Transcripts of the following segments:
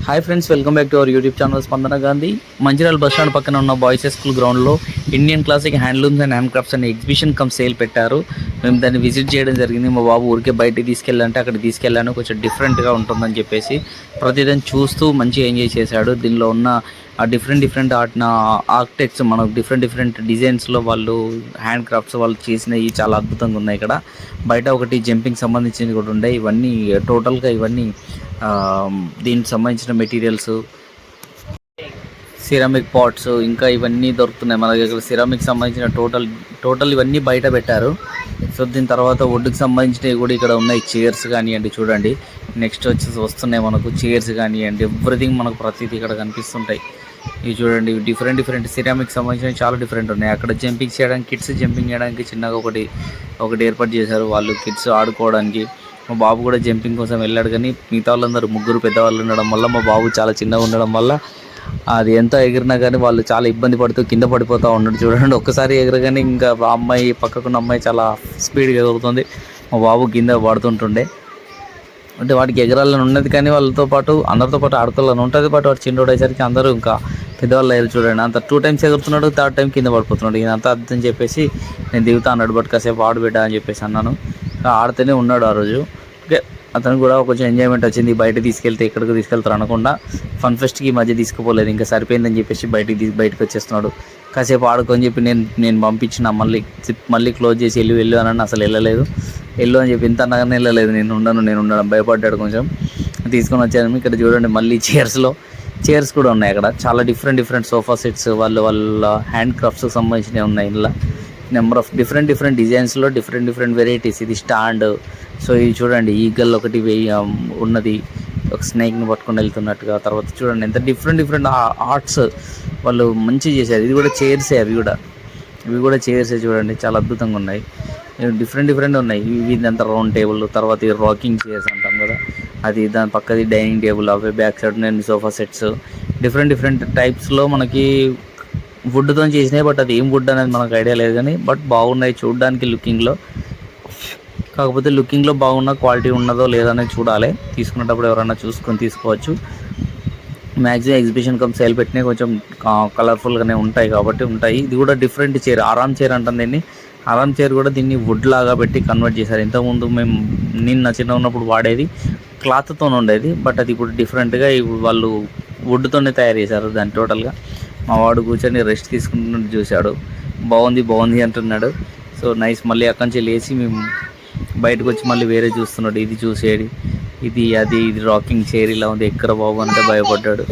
Hi friends, welcome back to our YouTube channel స్పందన Gandhi. Mancherial bus stand పక్కన ఉన్న boys school గ్రౌండ్లో Indian classic handlooms and hand crafts అనే exhibition come sale పెట్టారు. మేము దాన్ని విజిట్ చేయడం జరిగింది. మా బాబు ఊరికే బయటికి తీసుకెళ్ళాలంటే అక్కడ తీసుకెళ్ళాను. కొంచెం డిఫరెంట్గా ఉంటుందని చెప్పేసి ప్రతిదాన్ని చూస్తూ మంచిగా ఎంజాయ్ చేశాడు. దీనిలో ఉన్న ఆ డిఫరెంట్ ఆర్కిటెక్ట్స్, మనకు డిఫరెంట్ డిజైన్స్లో వాళ్ళు హ్యాండ్ క్రాఫ్ట్స్ వాళ్ళు చేసినవి చాలా అద్భుతంగా ఉన్నాయి. ఇక్కడ బయట ఒకటి జంపింగ్ సంబంధించినవి కూడా ఉన్నాయి. ఇవన్నీ టోటల్గా దీనికి సంబంధించిన మెటీరియల్స్, సిరామిక్ పాట్స్, ఇంకా ఇవన్నీ దొరుకుతున్నాయి మన దగ్గర. సిరామిక్ సంబంధించిన టోటల్ ఇవన్నీ బయట పెట్టారు. సో దీని తర్వాత వుడ్కి సంబంధించినవి కూడా ఇక్కడ ఉన్నాయి. చైర్స్ కానివ్వండి, చూడండి. నెక్స్ట్ వచ్చేసి వస్తున్నాయి మనకు చైర్స్ కానివ్వండి, ఎవ్రీథింగ్ మనకు ప్రతిదీ ఇక్కడ కనిపిస్తుంటాయి. ఇవి చూడండి, డిఫరెంట్ సిరామిక్ సంబంధించిన చాలా డిఫరెంట్ ఉన్నాయి. అక్కడ జంపింగ్ చేయడానికి, కిడ్స్ జంపింగ్ చేయడానికి చిన్నగా ఒకటి ఏర్పాటు చేశారు వాళ్ళు, కిడ్స్ ఆడుకోవడానికి. మా బాబు కూడా జంపింగ్ కోసం వెళ్ళాడు, కానీ మిగతా వాళ్ళందరూ ముగ్గురు పెద్దవాళ్ళు ఉండడం వల్ల, మా బాబు చాలా చిన్నగా ఉండడం వల్ల అది ఎంత ఎగిరినా కానీ వాళ్ళు చాలా ఇబ్బంది పడుతూ కింద పడిపోతూ ఉన్నాడు. చూడండి, ఒక్కసారి ఎగరగానే ఇంకా అమ్మాయి, పక్కకున్న అమ్మాయి చాలా స్పీడ్గా ఎగురుతుంది. మా బాబు కింద పడుతుంటుండే. అంటే వాడికి ఎగరాలని ఉన్నది, కానీ వాళ్ళతో పాటు అందరితో పాటు ఆడుకోవాలని ఉంటుంది. బట్ వాడు చిన్నోడు అయ్యేసరికి అందరూ ఇంకా పెద్దవాళ్ళు అయ్యారు. చూడండి, అంత 2 times ఎగురుతున్నాడు, 3rd time కింద పడిపోతున్నాడు. ఇదంతా అర్థం చెప్పేసి నేను దిగుతా అన్నాడు. బట్ కాసేపు ఆడబిడ్డ అని చెప్పేసి అన్నాను. ఆడుతూనే ఉన్నాడు ఆ రోజు. ఓకే, అతను కూడా కొంచెం ఎంజాయ్మెంట్ వచ్చింది. బయట తీసుకెళ్తే ఎక్కడికి తీసుకెళ్తారు అనకుండా ఫన్ ఫెస్ట్కి ఈ మధ్య తీసుకుపోలేదు, ఇంకా సరిపోయిందని చెప్పేసి బయటకు వచ్చేస్తున్నాడు. కాసేపు ఆడుకొని చెప్పి నేను పంపించిన, మళ్ళీ క్లోజ్ చేసి వెళ్ళు అని అసలు వెళ్ళలేదు. వెళ్ళు అని చెప్పి ఇంత అనగానే వెళ్ళలేదు. నేను ఉండడం భయపడ్డాడు కొంచెం. తీసుకొని వచ్చాను. ఇక్కడ చూడండి, మళ్ళీ చైర్స్ కూడా ఉన్నాయి. అక్కడ చాలా డిఫరెంట్ సోఫా సెట్స్ వాళ్ళ హ్యాండ్ క్రాఫ్ట్స్కి సంబంధించినవి ఉన్నాయి. ఇలా నెంబర్ ఆఫ్ డిఫరెంట్ డిజైన్స్లో డిఫరెంట్ వెరైటీస్. ఇది స్టాండ్. సో ఇది చూడండి, ఈగల్ ఒకటి ఉన్నది, ఒక స్నేక్ని పట్టుకొని వెళ్తున్నట్టుగా. తర్వాత చూడండి ఎంత డిఫరెంట్ ఆర్ట్స్ వాళ్ళు మంచిగా చేశారు. ఇది కూడా చైర్సే, ఇవి కూడా చైర్సే. చూడండి, చాలా అద్భుతంగా ఉన్నాయి. డిఫరెంట్ ఉన్నాయి. ఇదంతా రౌండ్ టేబుల్, తర్వాత ఈ రాకింగ్ చైర్స్ అంటాం కదా అది, దాని పక్కది డైనింగ్ టేబుల్, అవే బ్యాక్ సైడ్ నేను సోఫా సెట్స్. డిఫరెంట్ టైప్స్లో మనకి వుడ్తో చేసినాయి. బట్ అది ఏం వుడ్ అనేది మనకు ఐడియా లేదు, కానీ బట్ బాగున్నాయి చూడడానికి లుకింగ్లో. కాకపోతే లుకింగ్లో బాగున్న క్వాలిటీ ఉన్నదో లేదో అనేది చూడాలి. తీసుకునేటప్పుడు ఎవరైనా చూసుకొని తీసుకోవచ్చు. మ్యాక్సిమం ఎగ్జిబిషన్ కమ్ సేల్ పెట్టినవి కొంచెం కలర్ఫుల్గానే ఉంటాయి కాబట్టి ఉంటాయి. ఇది కూడా డిఫరెంట్ చైర్, ఆరామ్ చైర్ అంటాం దీన్ని. ఆరామ్ చైర్ కూడా దీన్ని వుడ్ లాగా పెట్టి కన్వర్ట్ చేశారు. ఇంతకుముందు మేము చిన్న ఉన్నప్పుడు వాడేది క్లాత్తో ఉండేది, బట్ అది ఇప్పుడు డిఫరెంట్గా వాళ్ళు వుడ్తోనే తయారు చేశారు దాన్ని టోటల్గా. మా వాడు కూర్చొని రెస్ట్ తీసుకుంటున్నట్టు చూశాడు. బాగుంది అంటున్నాడు. So nice. మళ్ళీ అక్కడి నుంచి లేచి మేము బయటకు వచ్చి మళ్ళీ వేరే చూస్తున్నాడు. ఇది చూసేది, ఇది రాకింగ్ చైర్ ఇలా ఉంది, ఎక్కడ బాబు అంటే భయపడ్డాడు.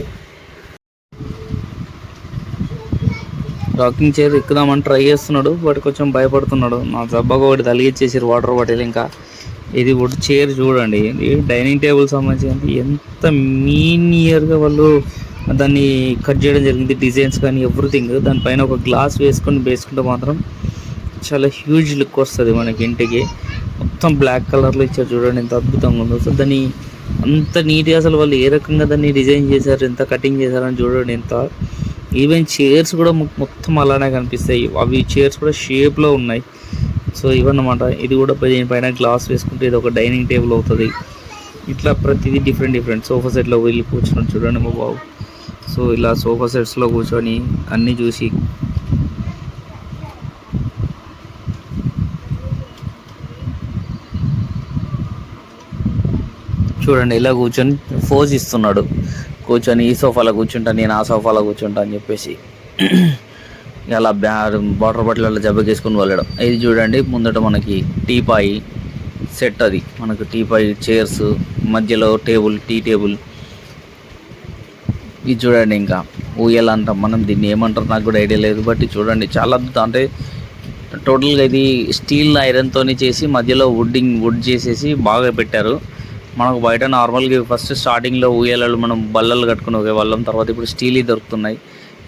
రాకింగ్ చైర్ ఎక్కుదామని ట్రై చేస్తున్నాడు, బట్ కొంచెం భయపడుతున్నాడు. నా జబ్బాగా ఒకటి తలిగిచ్చేసారు వాటర్ బాటిల్. ఇంకా ఇది వుడ్ చైర్ చూడండి, డైనింగ్ టేబుల్ సంబంధించి ఎంత మీనియర్గా వాళ్ళు దాన్ని కట్ చేయడం జరిగింది. డిజైన్స్ కానీ ఎవ్రీథింగ్. దానిపైన ఒక గ్లాస్ వేసుకుంటే మాత్రం చాలా హ్యూజ్ లుక్ వస్తుంది మనకి ఇంటికి. మొత్తం బ్లాక్ కలర్లో ఇచ్చారు. చూడండి ఎంత అద్భుతంగా ఉందో. సో దాన్ని అంత నీట్గా అసలు వాళ్ళు ఏ రకంగా దాన్ని డిజైన్ చేశారు, ఎంత కటింగ్ చేశారని చూడండి. ఈవెన్ చైర్స్ కూడా మొత్తం అలానే కనిపిస్తాయి. అవి చైర్స్ కూడా షేప్లో ఉన్నాయి. సో ఇవన్నమాట. ఇది కూడా దీనిపైన గ్లాస్ వేసుకుంటే ఇది ఒక డైనింగ్ టేబుల్ అవుతుంది. ఇట్లా ప్రతిదీ డిఫరెంట్ సోఫా సెట్లో వెళ్ళి కూర్చున్నాడు. చూడండి మా బాబు. సో ఇలా సోఫా సెట్స్లో కూర్చొని అన్నీ చూసి చూడండి, ఇలా కూర్చొని ఫోజ్ ఇస్తున్నాడు. కూర్చొని ఈ సోఫాలో కూర్చుంటా, నేను ఆ సోఫాలో కూర్చుంటా అని చెప్పేసి అలా వాటర్ బాటిల్ అలా జబ్బకేసుకొని వెళ్ళడం. ఇది చూడండి, ముందట మనకి టీపాయి సెట్, అది మనకు టీపాయి, చైర్స్, మధ్యలో టీ టేబుల్. ఇది చూడండి, ఇంకా ఊయల అంటాం మనం దీన్ని, ఏమంటారు నాకు కూడా ఐడియా లేదు. బట్ చూడండి చాలా అద్భుతం. అంటే టోటల్గా ఇది స్టీల్ ఐరన్తో చేసి మధ్యలో వుడ్ చేసేసి బాగా పెట్టారు. మనకు బయట నార్మల్గా ఫస్ట్ స్టార్టింగ్లో ఊయలలు మనం బల్లలు కట్టుకుని వాళ్ళం, తర్వాత ఇప్పుడు స్టీల్ దొరుకుతున్నాయి.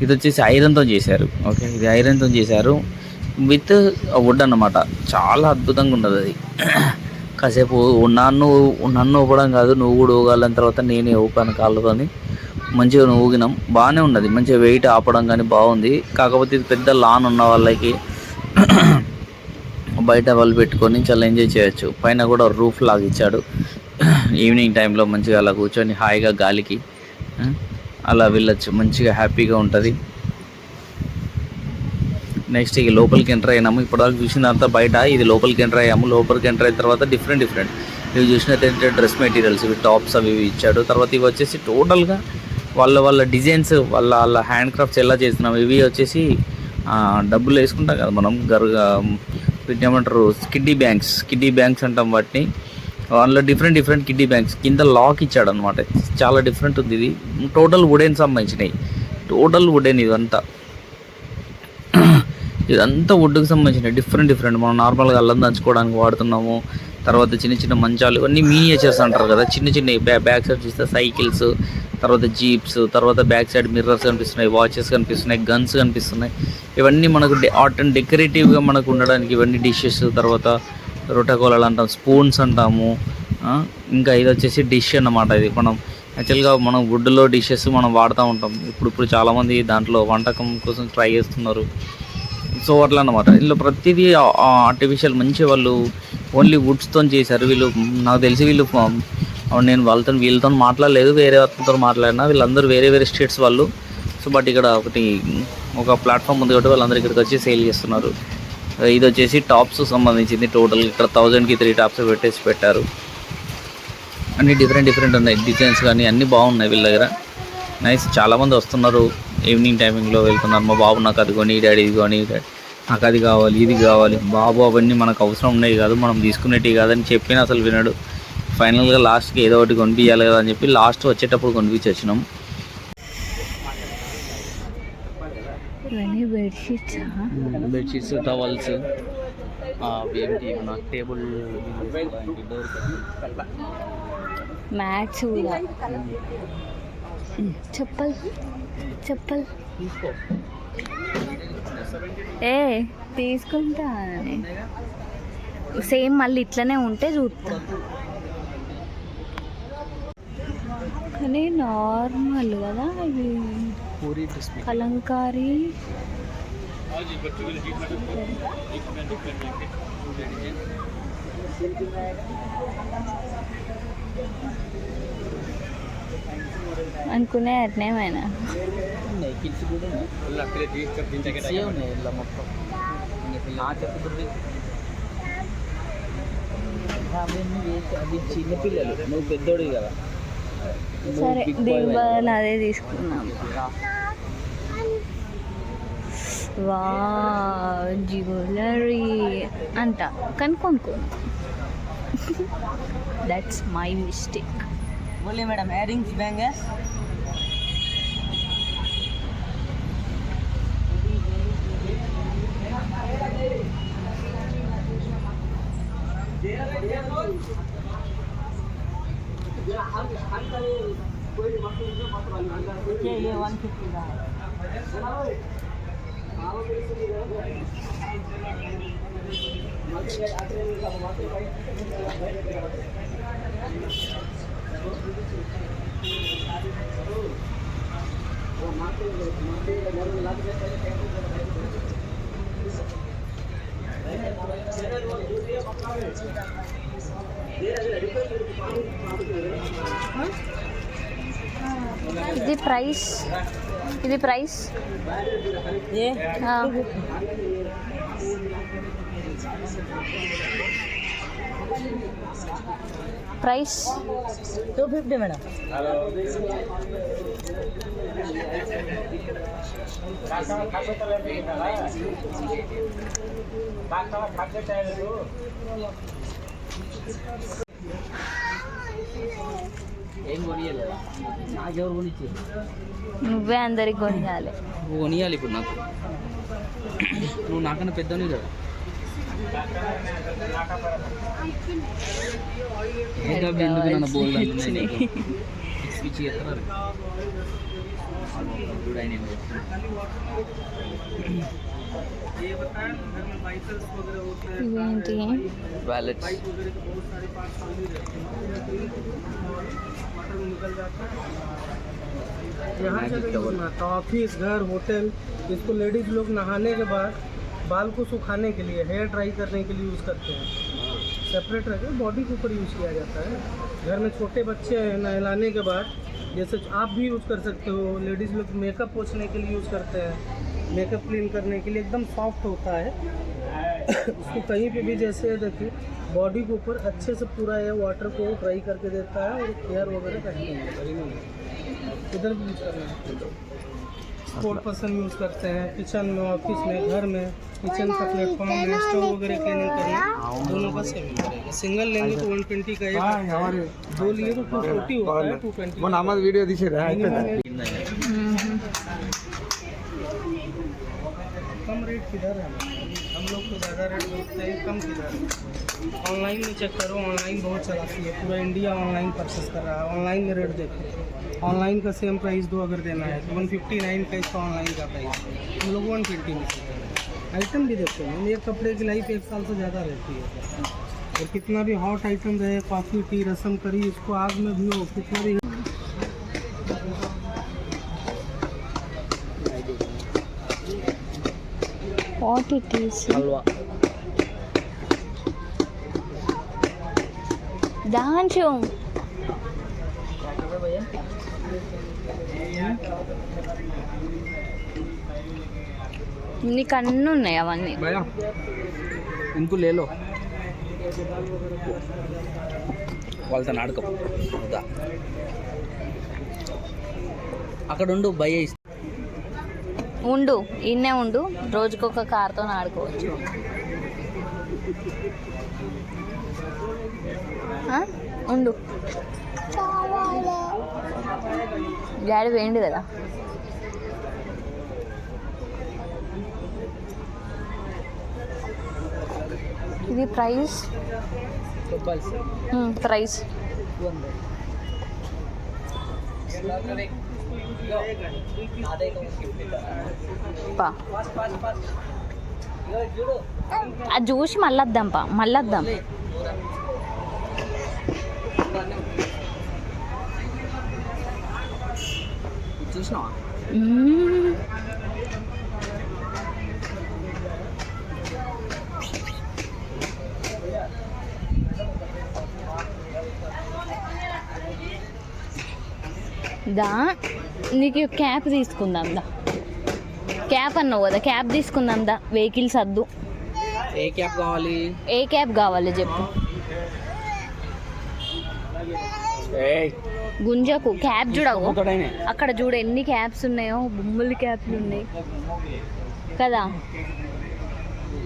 ఇది వచ్చేసి ఐరన్తో చేశారు. ఓకే, ఇది ఐరన్తో చేశారు విత్ వుడ్ అన్నమాట. చాలా అద్భుతంగా ఉండదు అది. కాసేపు నన్ను ఊపడం కాదు, నువ్వు కూడా ఊగాలని. తర్వాత నేనే ఊపాను కాళ్ళతోని, మంచిగా ఊగినాం. బాగానే ఉన్నది, మంచిగా వెయిట్ ఆపడం కానీ బాగుంది. కాకపోతే ఇది పెద్ద లాన్ ఉన్న వాళ్ళకి బయట వాళ్ళు పెట్టుకొని చాలా ఎంజాయ్ చేయొచ్చు. పైన కూడా రూఫ్ లాగా ఇచ్చాడు. ఈవినింగ్ టైంలో మంచిగా అలా కూర్చొని హాయిగా గాలికి అలా వెళ్ళొచ్చు, మంచిగా హ్యాపీగా ఉంటుంది. నెక్స్ట్ ఇక లోపలికి ఎంటర్ అయినాము. ఇప్పటిదాకా చూసినంత బయట, ఇది లోపలికి ఎంటర్ అయ్యాము. లోపలికి ఎంటర్ అయిన తర్వాత డిఫరెంట్ ఇవి చూసినట్టయితే డ్రెస్ మెటీరియల్స్, ఇవి టాప్స్ అవి ఇచ్చాడు. తర్వాత ఇవి వచ్చేసి టోటల్గా వాళ్ళ డిజైన్స్, వాళ్ళ హ్యాండ్ క్రాఫ్ట్స్ ఎలా చేస్తున్నాం. ఇవి వచ్చేసి డబ్బులు వేసుకుంటాం కదా మనం గరుగా, వీటిని ఏమంటారు, కిడ్డీ బ్యాంక్స్ అంటాం వాటిని. అందులో డిఫరెంట్ కిడ్డీ బ్యాంక్స్ కింద లాక్ ఇచ్చాడు అనమాట. చాలా డిఫరెంట్ ఉంది. ఇది టోటల్ వుడెన్ సంబంధించినవి, టోటల్ వుడెన్ ఇదంతా వుడ్కి సంబంధించినవి డిఫరెంట్ మనం నార్మల్గా అల్లం దంచుకోవడానికి వాడుతున్నాము. తర్వాత చిన్న మంచాలు, ఇవన్నీ మినియేచర్స్ అంటారు కదా, చిన్న బ్యాక్ సైడ్ చూస్తే సైకిల్స్, తర్వాత జీప్స్, తర్వాత బ్యాక్ సైడ్ మిర్రర్స్ కనిపిస్తున్నాయి, వాచెస్ కనిపిస్తున్నాయి, గన్స్ కనిపిస్తున్నాయి. ఇవన్నీ మనకు ఆర్ట్ అండ్ డెకరేటివ్గా మనకు ఉండడానికి. ఇవన్నీ డిషెస్, తర్వాత రొటకోలాలు అంటాం, స్పూన్స్ అంటాము. ఇంకా ఇది వచ్చేసి డిష్ అన్నమాట. ఇది మనం యాక్చువల్గా మనం వుడ్లో డిషెస్ మనం వాడుతూ ఉంటాం. ఇప్పుడు చాలామంది దాంట్లో వంటకం కోసం ట్రై చేస్తున్నారు. సో అట్లా అన్నమాట. ఇందులో ప్రతిదీ ఆర్టిఫిషియల్, మంచి వాళ్ళు ఓన్లీ వుడ్స్తో చేశారు. నాకు తెలిసి నేను వీళ్ళతో మాట్లాడలేదు, వేరే వాళ్ళతో మాట్లాడినా. వీళ్ళందరూ వేరే స్టేట్స్ వాళ్ళు. సో బట్ ఇక్కడ ఒక ప్లాట్ఫామ్ ఉంది కాబట్టి వాళ్ళందరూ ఇక్కడికి వచ్చి సేల్ చేస్తున్నారు. ఇది వచ్చేసి టాప్స్ సంబంధించింది. టోటల్ ఇక్కడ 1000కి 3 టాప్స్ పెట్టారు. అన్ని డిఫరెంట్ ఉన్నాయి, డిజైన్స్ కానీ అన్నీ బాగున్నాయి వీళ్ళ దగ్గర. నైస్. చాలామంది వస్తున్నారు, ఈవినింగ్ టైమింగ్లో వెళ్తున్నారు. మా బాబు నాకు అది కొని, డాడీ ఇది కొని, నాకు అది కావాలి, ఇది కావాలి. బాబు అవన్నీ మనకు అవసరం ఉన్నాయి కాదు, మనం తీసుకునేటివి కాదని చెప్పినా అసలు వినడు. ఫైనల్గా లాస్ట్కి ఏదో ఒకటి కొనిపించాలి కదా అని చెప్పి లాస్ట్ వచ్చేటప్పుడు కొనిపించి వచ్చినాం. బెడ్షీట్స్, టవల్స్, ఏంటి మన టేబుల్ మ్యాట్స్ కూడా, చెప్పల్ తీసుకుంటా. సేమ్ మళ్ళీ ఇట్లనే ఉంటే చూస్తా, కానీ నార్మల్ కదా ఇవి. కలంకారీ అనుకునే అట్నేమైనా చిన్నపిల్లలు, నువ్వు పెద్దోడు కదా. సరే దీని బదులు అదే తీసుకున్నాం. వా జ్యువెలరీ అంట కానీ కొనుక్కున్నాం. That's my mistake. बोलिए मैडम, इयरिंग्स बैंगल्स ये 150 का है. ఇది ప్రైస్ ये ప్రైస్ 250 मैडम. ఏం కొనియలేదా? నాకెవరు కొనిచ్చి? నువ్వే అందరికి కొనియాలి. నువ్వు కొనియాలి ఇప్పుడు నాకు. నువ్వు నాకన్నా పెద్దవి కదా. ఎందుకు నన్ను బోల్డ్ పిచ్చి చెప్తున్నారు. ఇవేంటి? వ్యాలెట్స్. यहाँ से ऑफिस, घर, होटल, इसको लेडीज लोग नहाने के बाद बाल को सुखाने के लिए, हेयर ड्राई करने के लिए यूज़ करते हैं. सेपरेट रखकर बॉडी के ऊपर यूज़ किया जाता है. घर में छोटे बच्चे हैं, नहलाने के बाद जैसे आप भी यूज़ कर सकते हो। लेडीज़ लोग मेकअप पोंछने के लिए यूज़ करते हैं, मेकअप क्लीन करने के लिए एकदम सॉफ्ट होता है। उसको कहीं पे भी जैसे देखिए बॉडी के ऊपर अच्छे से पूरा ये वाटर को ड्राई करके देता है और हेयर वगैरह कहीं नहीं इधर भी यूज़ करना है। स्पोर्ट पर्सन यूज़ करते हैं किचन में, ऑफिस में, घर में, किचन का प्लेटफॉर्म में, स्टोव वगैरह क्लीनिंग करना, दोनों का सेम रहेगा। सिंगल लेंगे तो 120 का एक आता है, दो लिए तो 240 होता है, 220 वीडियो दिखे रहा कम रेट किधर है? हम लोग तो ज़्यादा रेट बोलते हैं, कम किधर है? ऑनलाइन में चेक करो, ऑनलाइन बहुत चलाती है, पूरा इंडिया ऑनलाइन परचेस कर रहा है। ऑनलाइन में रेट देखो, ऑनलाइन का सेम प्राइस दो अगर देना है तो 159 का इसका ऑनलाइन का प्राइस है, हम लोग 120 में से कर रहे हैं। आइटम भी देखो, एक कपड़े की लाइफ 1 साल से ज़्यादा रहती है, और कितना भी हॉट आइटम रहे, कॉफ़ी, टी, रसम, करी, इसको आग में भी हो, कितना भी What it is? हलवा దాంచు నీకు అన్నీ ఉన్నాయి అవన్నీ. భయ్యా ఇంకో లేలో వాళ్ళతో ఆడుకో వద్దా అక్కడ ఉండు భయ్య ఉండు ఇన్నే ఉండు, రోజుకొక కార్తో ఆడుకోవచ్చు. ఆ? ఉండు, డాడీ వేయండి కదా. ఇది ప్రైస్ ప్రైస్ పా అది చూసి మళ్ళీ వద్దాం పా, మళ్ళీ వద్దాం. చూసినావా దా నీకు క్యాప్ తీసుకుందాం దా. క్యాప్ అన్నావు కదా, క్యాప్ తీసుకుందాం దా. వెహికల్స్ వద్దు. ఏ క్యాప్ కావాలి? ఏ క్యాప్ కావాలి చెప్పు. గుంజకు క్యాప్ చూడవు, అక్కడ చూడు ఎన్ని క్యాప్స్ ఉన్నాయో, బొమ్మల క్యాప్లు ఉన్నాయి కదా,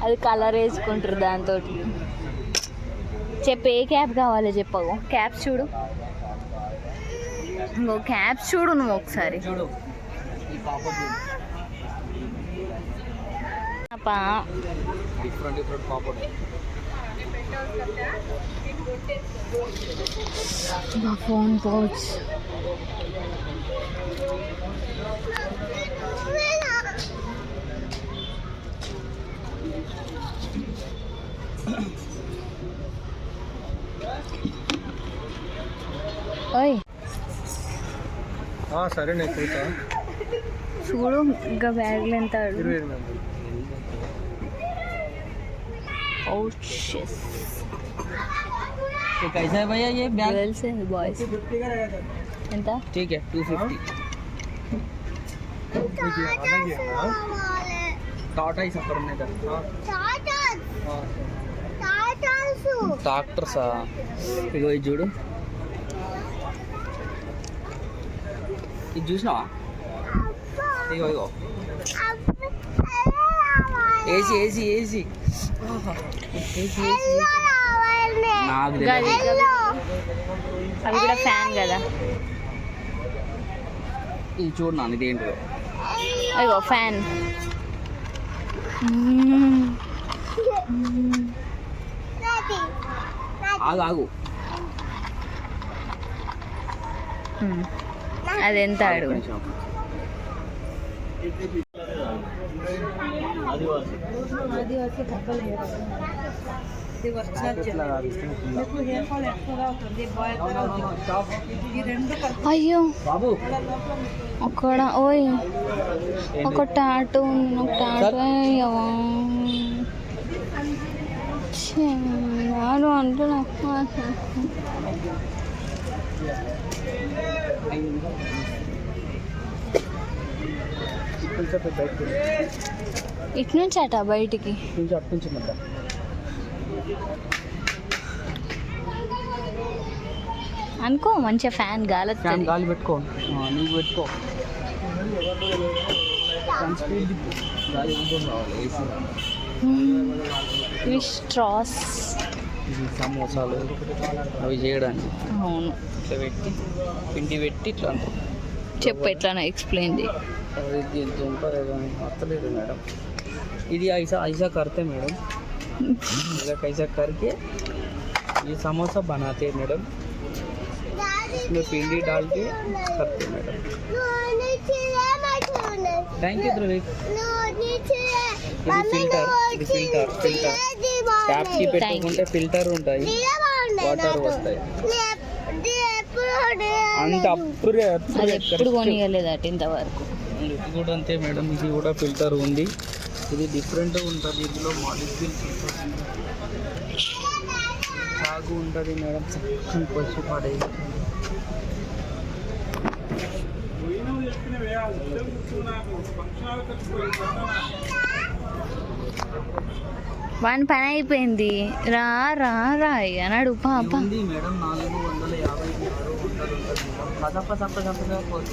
అది కలర్ వేసుకుంటారు దాంతో. చెప్పు ఏ క్యాప్ కావాలి చెప్పవు. క్యాప్స్ చూడు, ఇంకో క్యాప్స్ చూడు నువ్వు ఒకసారి. డిఫరెంట్ పాపడ్ నా ఫోన్ పౌచ్. ఓయ్ సరే నేను చూస్తా. చూడు ఇంకా బ్యాగ్లు ఎంత. कैसा है भैया ये बैग? गर्ल्स है बॉयज ఎంత? ठीक है 250. टाटा ही सफर में ట్రాక్టర్సా? ఇగో ఇది చూడు, ఇది చూసినావా? ఇగో ఇగో AC AC AC AC AC నాకు తెలియదు. అవి కూడా ఫ్యాన్ కదా. ఇది చూడు నాన్న, ఇదేంటో. అయ్యో ఫ్యాన్. ఆగు ఆగు, అదెంత అడుగు. అయ్యో అక్కడ ఓయ్ ఒక టాటూ ఉంది, ఒక టాటూ అయ్యవా అంటున్నా. ఇటు నుంచి అట బయటికి కొంచెం అటు నుంచి మళ్ళీ అనుకో మంచిగా ఫ్యాన్ గాలి వస్తుంది. గాలి పెట్టుకో, నీకు పెట్టుకో. గాలి రావాలి ఏసీ. ఇవి స్ట్రాస్, ఇది సమోసాలు అవి చేయడానికి అవును. ఇట్లా పెట్టి పిండి పెట్టి ఇట్లా అంటారు. చెప్పు ఎట్లా ఎక్స్ప్లెయిన్ చేయి. దీంతో ఉంటుంది కానీ అత్తలేదు మేడం. ఇది ఐసా ऐसा करते मैडम, ऐसा करके ये समोसा बनाते हैं मैडम, इसमें भिंडी डाल के करते हैं मैडम. Thank you ध्रुविक. ఇది ఫిల్టర్ ట్యాప్కి పెట్టుకుంటే ఫిల్టర్ ఉంటాయి, వాటర్ వస్తాయి. అంత అప్పుడే అది ఎప్పుడు కొనియలేదట ఇంతవరకు. ఇది కూడా అంతే మేడం, ఇది కూడా ఫిల్టర్ ఉంది. ఇది డిఫరెంట్ ఉంటుంది, ఇందులో మాలిక్యూల్స్ సాగు ఉంటుంది మేడం. చక్కని పసుపు పడే వాని పని అయిపోయింది. రా రా రా అన్నాడు పాప. ఉంది మేడం 450 ఉంటుంది మేడం.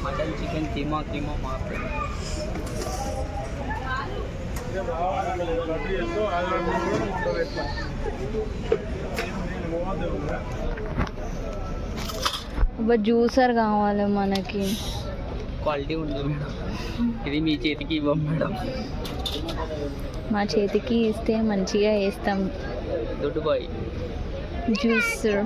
మటన్ చికెన్ కీమా మాత్రమే. జ్యూసర్ కావాలి మనకి. క్వాలిటీ ఉంది మేడం, ఇది మీ చేతికి ఇవ్వం మేడం. మా చేతికి ఇస్తే మంచిగా వేస్తాం. దొడ్డు బాయ్ జ్యూసర్.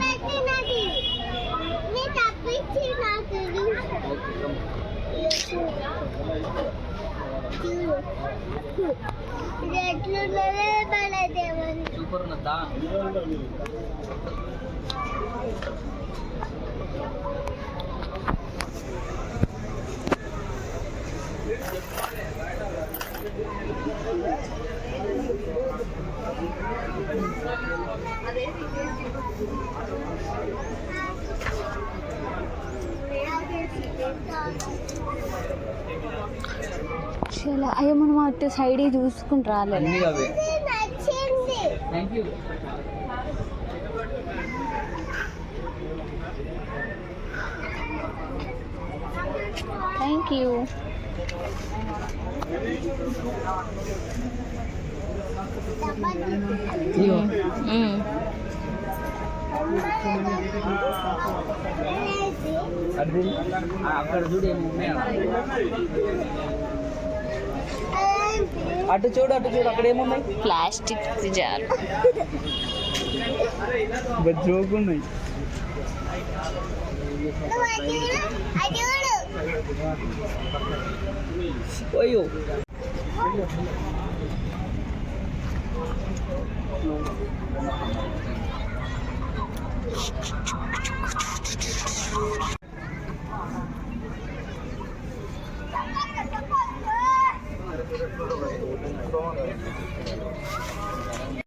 సూపర్ ఉన్నదా? చాలా అయ్యో మనం అటు సైడ్ చూసుకుంటూ రాలేదు. అన్నీ అవే. Thank you. Thank you. అక్కడ చూడు ఏమి ఉన్నాయా? అటు చూడు అక్కడ ఏమున్నాయి? Plastic jar. జోకున్నాయి. అయ్యో